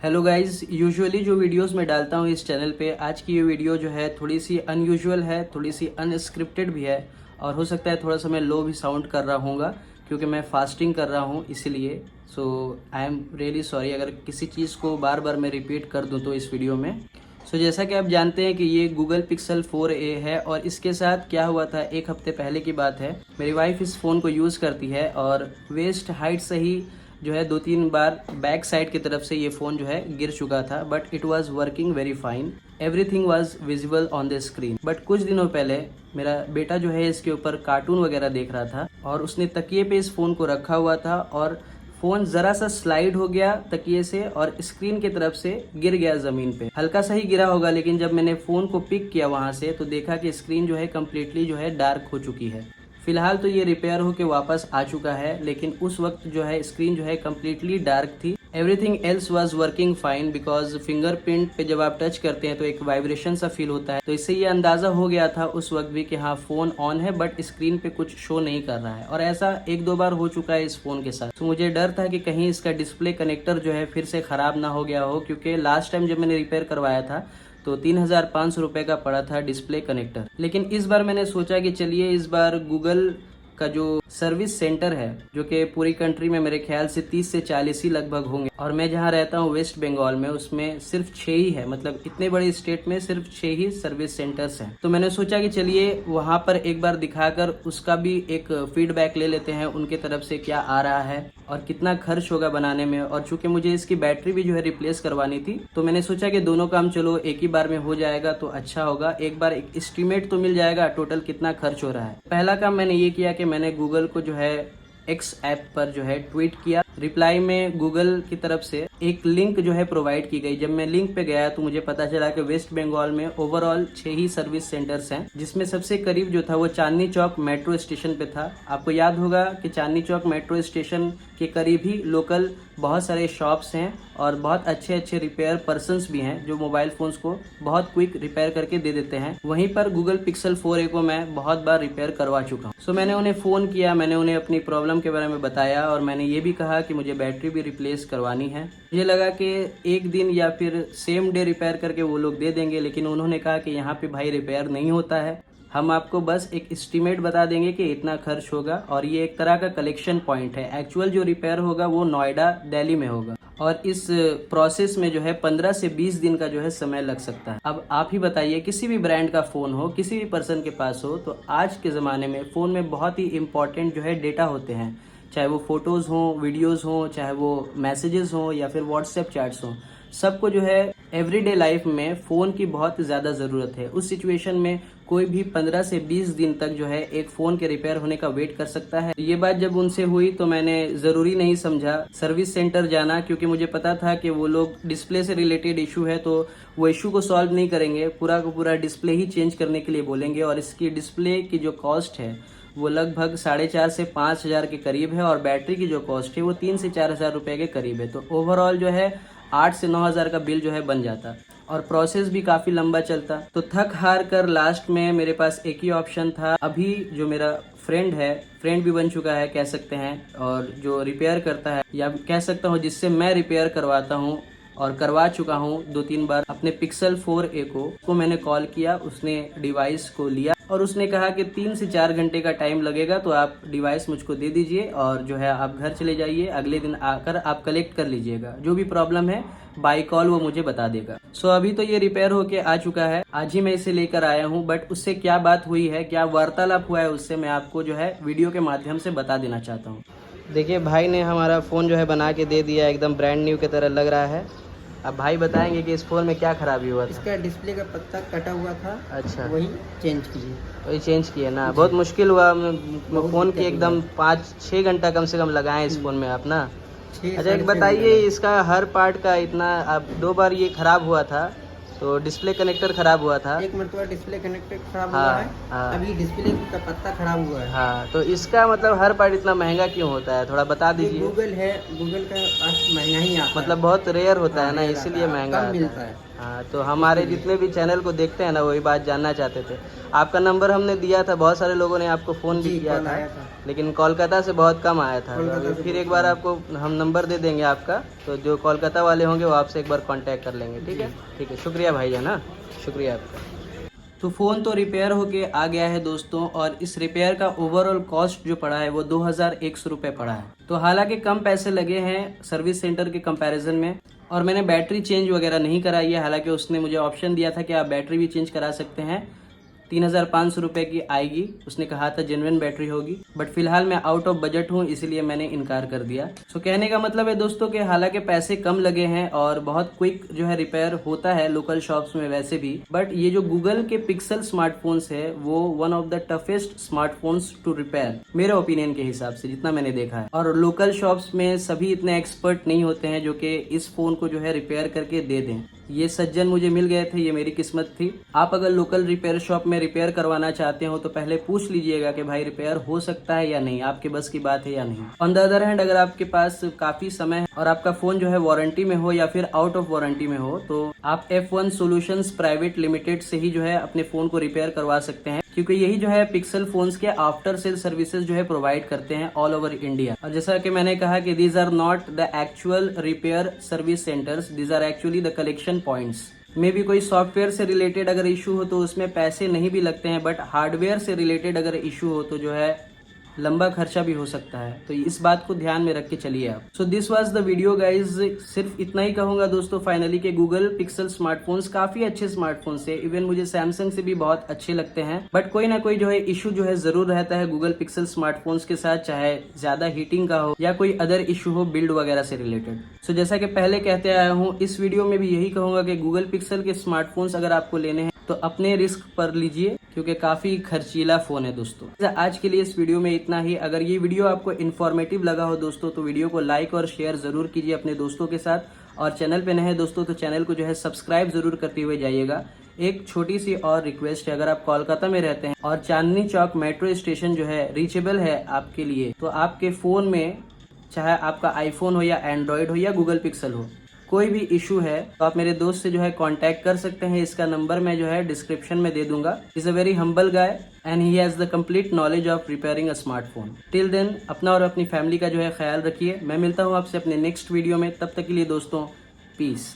Hello guys, usually जो videos मैं डालता हूँ इस चैनल पे, आज की ये वीडियो जो है थोड़ी सी अनयूजुअल है, थोड़ी सी अनस्क्रिप्टेड भी है और हो सकता है थोड़ा सा मैं लो भी साउंड कर रहा हूँगा क्योंकि मैं फास्टिंग कर रहा हूँ इसीलिए। सो आई एम रियली सॉरी अगर किसी चीज़ को बार बार मैं रिपीट कर दूँ तो इस वीडियो में। जैसा कि आप जानते हैं कि ये गूगल पिक्सल 4a है और इसके साथ क्या हुआ था, एक हफ्ते पहले की बात है। मेरी वाइफ इस फ़ोन को यूज़ करती है और वेस्ट हाइट से ही जो है 2-3 बार बैक साइड की तरफ से ये फ़ोन जो है गिर चुका था, but it was working very fine, everything was visible on the screen. But कुछ दिनों पहले मेरा बेटा जो है इसके ऊपर कार्टून वगैरह देख रहा था और उसने तकिए पे इस फ़ोन को रखा हुआ था और फ़ोन ज़रा सा स्लाइड हो गया तकिए से और स्क्रीन की तरफ से गिर गया ज़मीन पे। हल्का सा ही गिरा होगा, लेकिन जब मैंने फ़ोन को पिक किया वहाँ से तो देखा कि स्क्रीन जो है कम्प्लीटली जो है डार्क हो चुकी है। फिलहाल तो ये रिपेयर होके वापस आ चुका है, लेकिन उस वक्त जो है स्क्रीन जो है कम्प्लीटली डार्क थी। Everything else was working fine because fingerprint पे जब आप टच करते हैं तो एक वाइब्रेशन सा फील होता है, तो इससे ये अंदाज़ा हो गया था उस वक्त भी कि हाँ फ़ोन ऑन है बट स्क्रीन पे कुछ शो नहीं कर रहा है। और ऐसा 1-2 बार हो चुका है इस फ़ोन के साथ। तो मुझे डर था कि कहीं इसका डिस्प्ले कनेक्टर जो है फिर से ख़राब ना हो गया हो, क्योंकि लास्ट टाइम जब मैंने रिपेयर करवाया था तो 3,500 रुपये का पड़ा था डिस्प्ले कनेक्टर। लेकिन इस बार मैंने सोचा कि चलिए इस बार गूगल का जो सर्विस सेंटर है, जो कि पूरी कंट्री में मेरे ख्याल से 30 से 40 ही लगभग होंगे और मैं जहाँ रहता हूँ वेस्ट बंगाल में, उसमें सिर्फ 6 ही है। मतलब इतने बड़े स्टेट में सिर्फ 6 ही सर्विस सेंटर्स हैं। तो मैंने सोचा कि चलिए वहाँ पर एक बार दिखाकर उसका भी एक फीडबैक ले लेते हैं, उनके तरफ से क्या आ रहा है और कितना खर्च होगा बनाने में। और चूंकि मुझे इसकी बैटरी भी जो है रिप्लेस करवानी थी, तो मैंने सोचा कि दोनों काम चलो एक ही बार में हो जाएगा तो अच्छा होगा। एक बार एक एस्टीमेट तो मिल जाएगा टोटल कितना खर्च हो रहा है। पहला काम मैंने ये किया कि मैंने गूगल को जो है एक्स ऐप पर जो है ट्वीट किया। रिप्लाई में गूगल की तरफ से एक लिंक जो है प्रोवाइड की गई। जब मैं लिंक पे गया तो मुझे पता चला कि वेस्ट बंगाल में ओवरऑल 6 ही सर्विस सेंटर्स हैं, जिसमें सबसे करीब जो था वो चांदनी चौक मेट्रो स्टेशन पे था। आपको याद होगा कि चांदनी चौक मेट्रो स्टेशन के करीब ही लोकल बहुत सारे शॉप्स हैं और बहुत अच्छे अच्छे रिपेयर पर्सन्स भी हैं जो मोबाइल फ़ोन्स को बहुत क्विक रिपेयर करके दे देते हैं। वहीं पर गूगल पिक्सल 4a को मैं बहुत बार रिपेयर करवा चुका हूँ। मैंने उन्हें फ़ोन किया, मैंने उन्हें अपनी प्रॉब्लम के बारे में बताया और मैंने ये भी कहा कि मुझे बैटरी भी रिप्लेस करवानी है। मुझे लगा कि एक दिन या फिर सेम डे रिपेयर करके वो लोग दे देंगे, लेकिन उन्होंने कहा कि यहाँ पे भाई रिपेयर नहीं होता है, हम आपको बस एक एस्टीमेट बता देंगे कि इतना खर्च होगा और ये एक तरह का कलेक्शन पॉइंट है। एक्चुअल जो रिपेयर होगा वो नोएडा, दिल्ली में होगा और इस प्रोसेस में जो है 15 से 20 दिन का जो है समय लग सकता है। अब आप ही बताइए, किसी भी ब्रांड का फ़ोन हो, किसी भी पर्सन के पास हो, तो आज के ज़माने में फ़ोन में बहुत ही इंपॉर्टेंट जो है डेटा होते हैं, चाहे वो फ़ोटोज़ हों, वीडियोज़ हों, चाहे वो मैसेजेस हों या फिर व्हाट्सएप चैट्स हों। सबको जो है एवरीडे लाइफ में फ़ोन की बहुत ज़्यादा ज़रूरत है। उस सिचुएशन में कोई भी 15 से 20 दिन तक जो है एक फ़ोन के रिपेयर होने का वेट कर सकता है। ये बात जब उनसे हुई तो मैंने ज़रूरी नहीं समझा सर्विस सेंटर जाना, क्योंकि मुझे पता था कि वो लोग डिस्प्ले से रिलेटेड इशू है तो वो इशू को सॉल्व नहीं करेंगे, पूरा का पूरा डिस्प्ले ही चेंज करने के लिए बोलेंगे और इसकी डिस्प्ले की जो कॉस्ट है वो लगभग 4,500 से 5,000 के करीब है और बैटरी की जो कॉस्ट है वो 3 से 4,000 रुपये के करीब है। तो ओवरऑल जो है 8 से 9,000 का बिल जो है बन जाता और प्रोसेस भी काफ़ी लंबा चलता। तो थक हार कर लास्ट में मेरे पास एक ही ऑप्शन था। अभी जो मेरा फ्रेंड भी बन चुका है कह सकते हैं, और जो रिपेयर करता है या कह सकता हूँ जिससे मैं रिपेयर करवाता हूँ और करवा चुका हूँ 2-3 बार अपने पिक्सल 4a को मैंने कॉल किया। उसने डिवाइस को लिया और उसने कहा कि 3 से 4 घंटे का टाइम लगेगा, तो आप डिवाइस मुझको दे दीजिए और जो है आप घर चले जाइए, अगले दिन आकर आप कलेक्ट कर लीजिएगा। जो भी प्रॉब्लम है बाय कॉल वो मुझे बता देगा। अभी तो ये रिपेयर होके आ चुका है, आज ही मैं इसे लेकर आया हूँ, बट उससे क्या बात हुई है, क्या वार्तालाप हुआ है उससे मैं आपको जो है वीडियो के माध्यम से बता देना चाहता हूँ। देखिए, भाई ने हमारा फ़ोन जो है बना के दे दिया, एकदम ब्रांड न्यू की तरह लग रहा है। अब भाई बताएंगे कि इस फ़ोन में क्या खराबी हुआ था। इसका डिस्प्ले का पत्ता कटा हुआ था। अच्छा, वही चेंज कीजिए। वही चेंज किया ना, बहुत मुश्किल हुआ। फ़ोन की एकदम 5-6 घंटा कम से कम लगाएं इस फ़ोन में आप ना। अच्छा, एक बताइए, इसका हर पार्ट का इतना, अब 2 बार ये ख़राब हुआ था, तो डिस्प्ले कनेक्टर ख़राब हुआ था, एक मरतबा डिस्प्ले कनेक्टर खराब हाँ, हुआ है। हाँ, अभी डिस्प्ले का पत्ता खराब हुआ है। हाँ, तो इसका मतलब हर पार्ट इतना महंगा क्यों होता है, थोड़ा बता दीजिए। गूगल है, गूगल का पास महंगा ही आता है। मतलब बहुत रेयर होता है ना, रेयर इसीलिए आता है, महंगा कम आता मिलता है। है। हाँ, तो हमारे जितने भी चैनल को देखते हैं ना वही बात जानना चाहते थे। आपका नंबर हमने दिया था, बहुत सारे लोगों ने आपको फ़ोन भी जी, किया कॉल था, आया था। लेकिन कोलकाता से बहुत कम आया था। कोलकाता तो से फिर बहुत एक बार कम। आपको हम नंबर दे देंगे आपका, तो जो कोलकाता वाले होंगे वो आपसे एक बार कांटेक्ट कर लेंगे। ठीक है, ठीक है, शुक्रिया भाई, है ना, शुक्रिया आपका। तो फ़ोन तो रिपेयर होके आ गया है दोस्तों, और इस रिपेयर का ओवरऑल कॉस्ट जो पड़ा है वो 2100 रुपये पड़ा है। तो हालांकि कम पैसे लगे हैं सर्विस सेंटर के कंपैरिजन में, और मैंने बैटरी चेंज वगैरह नहीं कराई है। हालांकि उसने मुझे ऑप्शन दिया था कि आप बैटरी भी चेंज करा सकते हैं, 3500 रुपये की आएगी, उसने कहा था जेन्युइन बैटरी होगी, बट फिलहाल मैं आउट ऑफ बजट हूँ इसलिए मैंने इनकार कर दिया। सो कहने का मतलब है दोस्तों कि हालांकि पैसे कम लगे हैं और बहुत क्विक जो है रिपेयर होता है लोकल शॉप्स में वैसे भी, बट ये जो गूगल के पिक्सल स्मार्टफोन्स है वो one of the toughest smartphones to repair मेरे ओपिनियन के हिसाब से, जितना मैंने देखा है। और लोकल शॉप्स में सभी इतने एक्सपर्ट नहीं होते हैं जो कि इस फोन को जो है रिपेयर करके दे दें। ये सज्जन मुझे मिल गए थे, ये मेरी किस्मत थी। आप अगर लोकल रिपेयर शॉप में रिपेयर करवाना चाहते हो तो पहले पूछ लीजिएगा कि भाई रिपेयर हो सकता है या नहीं, आपके बस की बात है या नहीं। ऑन द अदर हैंड, अगर आपके पास काफी समय है और आपका फोन जो है वारंटी में हो या फिर आउट ऑफ वारंटी में हो, तो आप F1 सॉल्यूशंस प्राइवेट लिमिटेड से ही जो है अपने फोन को रिपेयर करवा सकते हैं, क्योंकि यही जो है पिक्सल फोन्स के आफ्टर सेल सर्विसेज जो है प्रोवाइड करते हैं ऑल ओवर इंडिया। और जैसा कि मैंने कहा कि these are not the actual repair service centres, these are actually the collection points. मे भी कोई सॉफ्टवेयर से रिलेटेड अगर इशू हो तो उसमें पैसे नहीं भी लगते हैं, बट हार्डवेयर से रिलेटेड अगर इशू हो तो जो है लंबा खर्चा भी हो सकता है। तो इस बात को ध्यान में रख के चलिए आप। So this was the video guys. सिर्फ इतना ही कहूंगा दोस्तों फाइनली के गूगल पिक्सल स्मार्टफोन्स काफी अच्छे स्मार्टफोन्स है। इवन मुझे सैमसंग से भी बहुत अच्छे लगते हैं, बट कोई ना कोई जो है इशू जो है जरूर रहता है गूगल पिक्सल स्मार्टफोन्स के साथ, चाहे ज्यादा हीटिंग का हो या कोई अदर इशू हो बिल्ड वगैरह से रिलेटेड। सो जैसा कि पहले कहते आया हूँ, इस वीडियो में भी यही कहूंगा कि गूगल पिक्सल के स्मार्टफोन्स अगर आपको लेने हैं तो अपने रिस्क पर लीजिए, क्योंकि काफी खर्चीला फोन है दोस्तों। आज के लिए इस वीडियो में इतना ही। अगर ये वीडियो आपको इन्फॉर्मेटिव लगा हो दोस्तों तो वीडियो को लाइक और शेयर जरूर कीजिए अपने दोस्तों के साथ, और चैनल पे नए हैं दोस्तों तो चैनल को जो है सब्सक्राइब जरूर करते हुए जाइएगा। एक छोटी सी और रिक्वेस्ट है, अगर आप कोलकाता में रहते हैं और चांदनी चौक मेट्रो स्टेशन जो है रीचेबल है आपके लिए, तो आपके फोन में चाहे आपका आईफोन हो या एंड्रॉइड हो या गूगल पिक्सल हो, कोई भी इशू है तो आप मेरे दोस्त से जो है कांटेक्ट कर सकते हैं। इसका नंबर मैं जो है डिस्क्रिप्शन में दे दूंगा। Is a very humble guy and he has the complete knowledge of repairing a smartphone. Till then अपना और अपनी फैमिली का जो है ख्याल रखिए। मैं मिलता हूँ आपसे अपने नेक्स्ट वीडियो में, तब तक के लिए दोस्तों पीस।